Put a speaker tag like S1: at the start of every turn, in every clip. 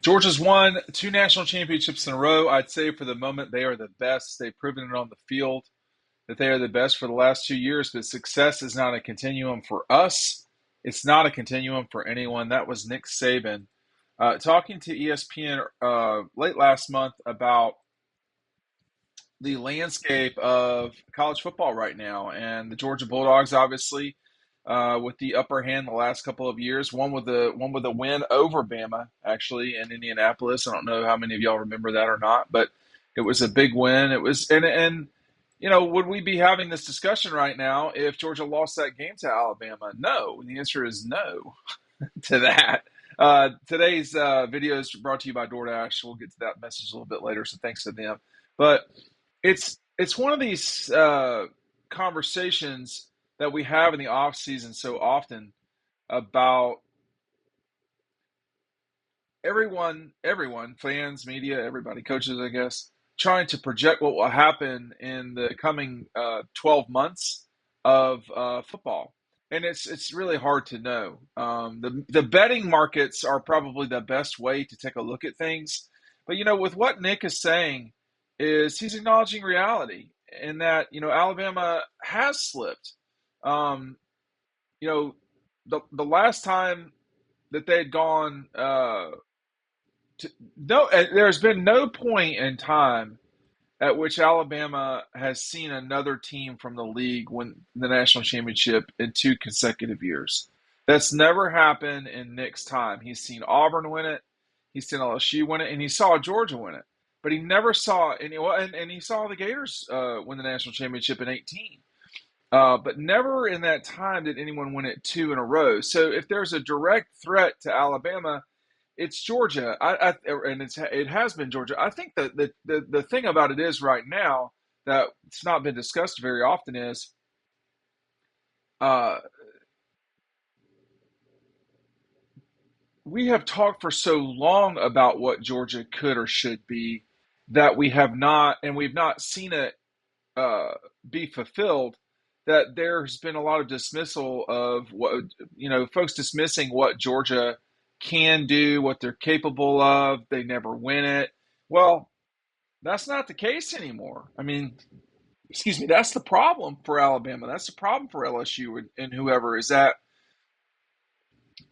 S1: Georgia's won two national championships in a row. I'd say for the moment they are the best. They've proven it on the field that they are the best for the last 2 years, but success is not a continuum for us. It's not a continuum for anyone. That was Nick Saban talking to ESPN late last month about the landscape of college football right now, and the Georgia Bulldogs, obviously, with the upper hand the last couple of years. One with a win over Bama, actually, in Indianapolis. I don't know how many of y'all remember that or not, but it was a big win. It was, and would we be having this discussion right now if Georgia lost that game to Alabama? No. And the answer is no to that. Today's video is brought to you by DoorDash. We'll get to that message a little bit later, so thanks to them. But it's one of these conversations that we have in the off season so often about everyone, fans, media, everybody, coaches, I guess, trying to project what will happen in the coming 12 months of football. And it's really hard to know. The betting markets are probably the best way to take a look at things. But with what Nick is saying, is he's acknowledging reality in that Alabama has slipped. Um, you know, the last time that they had gone no, there's been no point in time at which Alabama has seen another team from the league win the national championship in 2 consecutive years. That's never happened in Nick's time. He's seen Auburn win it, he's seen LSU win it, and he saw Georgia win it. But he never saw any, well, and he saw the Gators win the national championship in 18. But never in that time did anyone win it two in a row. So if there's a direct threat to Alabama, it's Georgia. And it has been Georgia. I think that the thing about it is right now that it's not been discussed very often is uh, we have talked for so long about what Georgia could or should be that we've not seen it uh, be fulfilled. That there's been a lot of dismissal of what folks dismissing what Georgia can do, what they're capable of. They never win it. Well, that's not the case anymore. I mean, excuse me, that's the problem for Alabama. That's the problem for LSU and whoever is that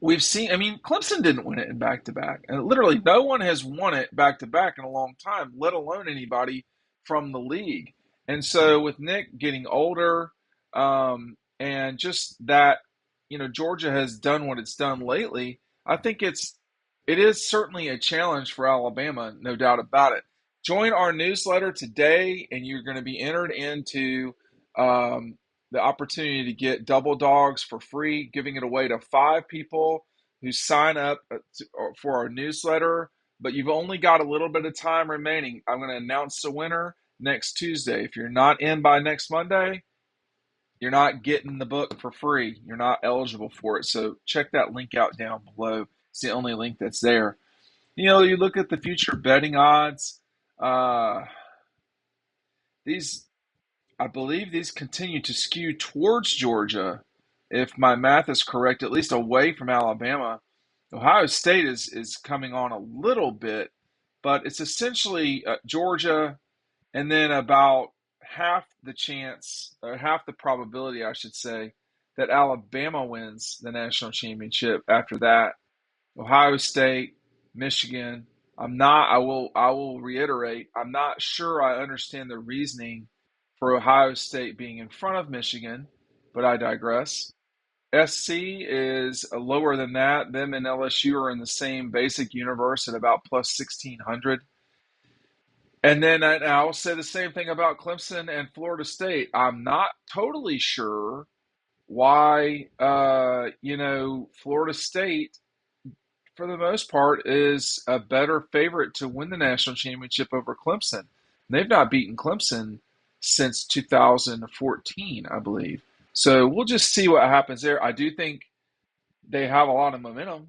S1: we've seen. I mean, Clemson didn't win it in back to back, and literally no one has won it back to back in a long time, let alone anybody from the league. And so, with Nick getting older, and just that, Georgia has done what it's done lately. I think it is certainly a challenge for Alabama, no doubt about it. Join our newsletter today, and you're going to be entered into um, the opportunity to get double dogs for free, giving it away to 5 people who sign up for our newsletter. But you've only got a little bit of time remaining. I'm going to announce the winner next Tuesday. If you're not in by next Monday, you're not getting the book for free. You're not eligible for it. So check that link out down below. It's the only link that's there. You look at the future betting odds. Uh, these I believe these continue to skew towards Georgia, if my math is correct, at least away from Alabama. Ohio State is coming on a little bit, but it's essentially Georgia, and then about half the chance, or half the probability, I should say, that Alabama wins the national championship. After that, Ohio State, Michigan. I will reiterate, I'm not sure I understand the reasoning for Ohio State being in front of Michigan, but I digress. SC is lower than that. Them and LSU are in the same basic universe at about plus 1600. And then I'll say the same thing about Clemson and Florida State. I'm not totally sure why, Florida State for the most part, is a better favorite to win the national championship over Clemson. They've not beaten Clemson since 2014, I believe. So we'll just see what happens there. I do think they have a lot of momentum,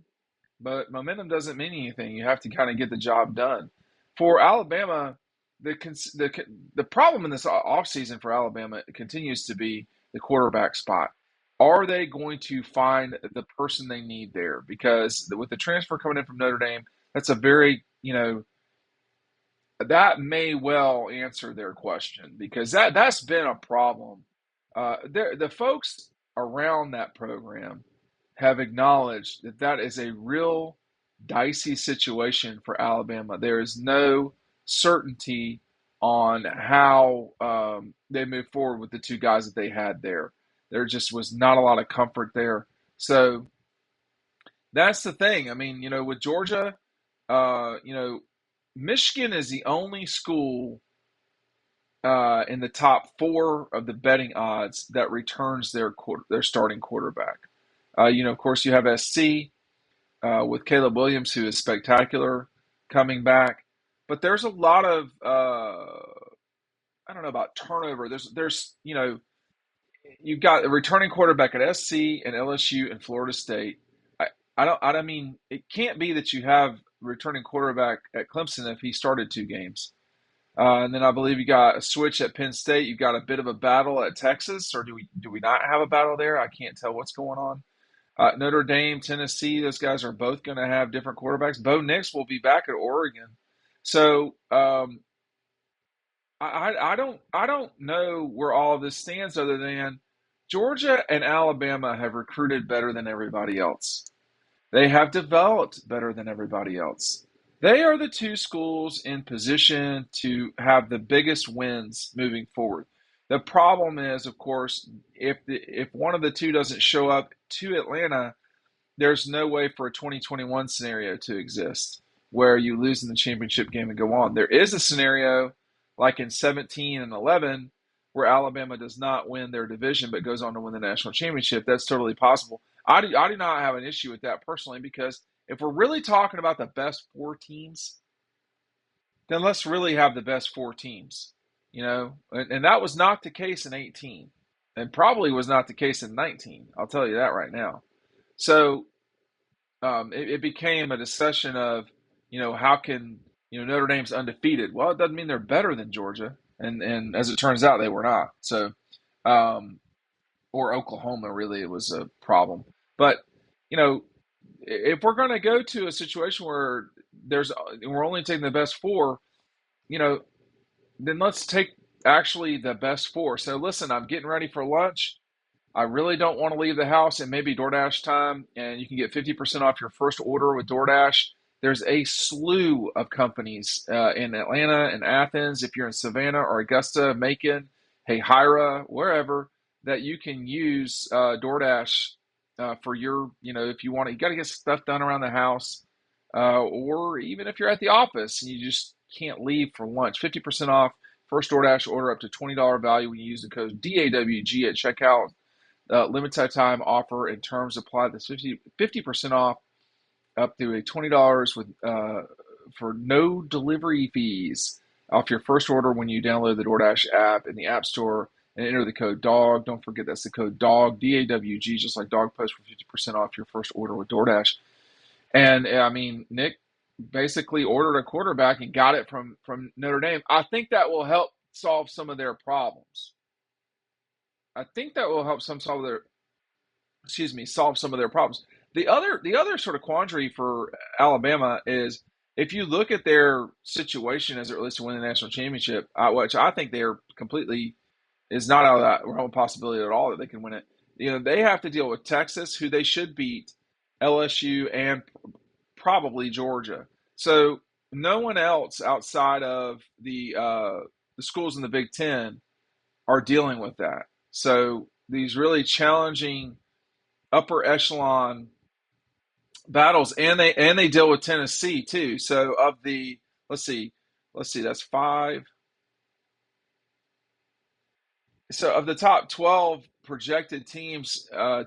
S1: but momentum doesn't mean anything. You have to kind of get the job done. For Alabama, the problem in this offseason for Alabama continues to be the quarterback spot. Are they going to find the person they need there? Because with the transfer coming in from Notre Dame, That's a very, that may well answer their question because that's been a problem. The folks around that program have acknowledged that that is a real dicey situation for Alabama. There is no certainty on how they move forward with the two guys that they had there. There just was not a lot of comfort there. So that's the thing. I mean, with Georgia, Michigan is the only school in the top four of the betting odds that returns their starting quarterback. Of course, you have SC with Caleb Williams, who is spectacular coming back, but there's a lot of I don't know about turnover. There's you've got a returning quarterback at SC and LSU and Florida State. I don't mean it can't be that you have returning quarterback at Clemson if he started two games. And then I believe you got a switch at Penn State. You've got a bit of a battle at Texas, or do we not have a battle there? I can't tell what's going on. Notre Dame, Tennessee, those guys are both going to have different quarterbacks. Bo Nix will be back at Oregon, so I don't know where all of this stands other than Georgia and Alabama have recruited better than everybody else. They have developed better than everybody else. They are the two schools in position to have the biggest wins moving forward. The problem is, of course, if one of the two doesn't show up to Atlanta, there's no way for a 2021 scenario to exist where you lose in the championship game and go on. There is a scenario like in 17 and 11 where Alabama does not win their division but goes on to win the national championship. That's totally possible. I do not have an issue with that personally because if we're really talking about the best four teams, then let's really have the best four teams, and that was not the case in 18 and probably was not the case in 19. I'll tell you that right now. So it became a discussion of, how can, Notre Dame's undefeated. Well, it doesn't mean they're better than Georgia. And as it turns out, they were not. So, um, or Oklahoma, really, it was a problem. But, you know, if we're going to go to a situation where we're only taking the best four, you know, then let's take actually the best four. So listen, I'm getting ready for lunch. I really don't want to leave the house and maybe DoorDash time, and you can get 50% off your first order with DoorDash. There's a slew of companies in Atlanta and Athens, if you're in Savannah or Augusta, Macon, Hira, wherever, that you can use DoorDash for your, if you want to, you got to get stuff done around the house, or even if you're at the office and you just can't leave for lunch. 50% off first DoorDash order up to $20 value when you use the code DAWG at checkout. Limited time offer and terms apply. That's 50% off up to a $20 with for no delivery fees off your first order when you download the DoorDash app in the App Store and enter the code DOG. Don't forget that's the code DOG, DAWG, just like Dog Post for 50% off your first order with DoorDash. And I mean, Nick basically ordered a quarterback and got it from Notre Dame. I think that will help solve some of their problems. I think that will help solve some of their problems. The other sort of quandary for Alabama is if you look at their situation as it relates to winning the national championship, which I think they're completely is not out of that realm of possibility at all that they can win it. They have to deal with Texas, who they should beat, LSU, and probably Georgia. So no one else outside of the schools in the Big Ten are dealing with that. So these really challenging upper echelon battles, and they deal with Tennessee too. So of the let's see, that's five. So of the top 12 projected teams to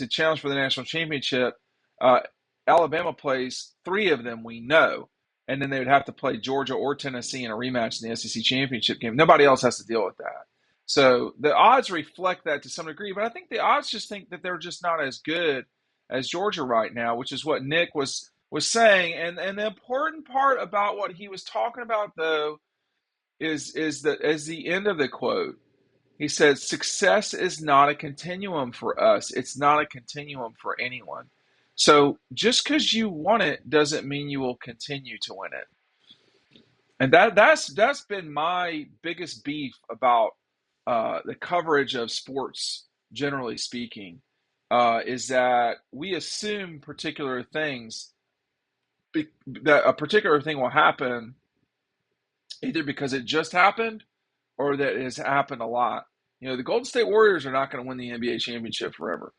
S1: challenge for the national championship, uh, Alabama plays three of them we know, and then they would have to play Georgia or Tennessee in a rematch in the SEC championship game. Nobody else has to deal with that. So the odds reflect that to some degree, but I think the odds just think that they're just not as good as Georgia right now, which is what Nick was saying. And the important part about what he was talking about though is the end of the quote. He said, "Success is not a continuum for us. It's not a continuum for anyone." So just because you won it doesn't mean you will continue to win it. And that's been my biggest beef about the coverage of sports, generally speaking, is that we assume particular things that a particular thing will happen either because it just happened or that it has happened a lot. The Golden State Warriors are not going to win the NBA championship forever.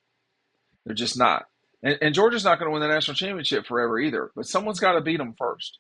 S1: They're just not. And Georgia's not going to win the national championship forever either. But someone's got to beat them first.